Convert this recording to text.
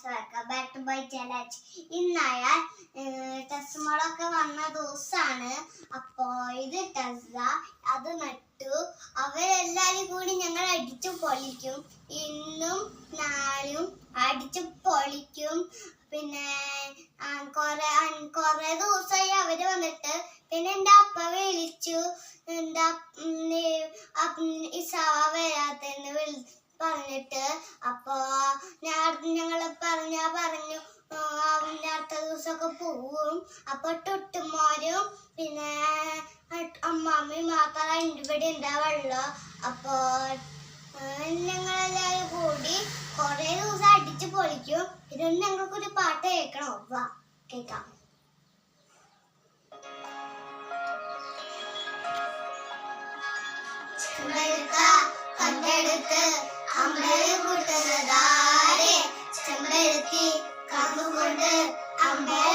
Back to ബൈ challenge. ഇന്നായാൽ ടെസ്മോളൊക്കെ വന്ന ദിവസമാണ്. അപ്പോ ഇത് ടെസ്ല അത് നട്ടു. അവരെല്ലാരും കൂടി ഞങ്ങൾ അടിച്ചു പൊളിക്കും. ഇന്നും നാളും അടിച്ചു പൊളിക്കും. പിന്നെ കൊറേ ദിവസമായി അവര് വന്നിട്ട്. പിന്നെ എന്റെ അപ്പ വിളിച്ചു, എന്താ ഇസാവ വരാത്തെന്ന് പറഞ്ഞിട്ട്. അപ്പൊ ഞങ്ങള് പറഞ്ഞു അടുത്ത ദിവസമൊക്കെ പോവും. അപ്പൊ ടുട്ടുമോരും പിന്നെ അമ്മാമ്മയും മാത്രം ഇവിടെ ഉണ്ടാവുള്ളൂ. അപ്പൊ ഞങ്ങളെല്ലാരും കൂടി കൊറേ ദിവസം അടിച്ചു പൊളിക്കും. ഇതൊന്നും ഞങ്ങൾക്കൊരു പാട്ട് കേൾക്കണോ? വാ കേൾക്കാം. കണ്ടെടുത്ത് അമ്പലം കൂട്ടുന്നതാരെ ചെമ്പരത്തി കമ്പുകൊണ്ട് അമ്പലം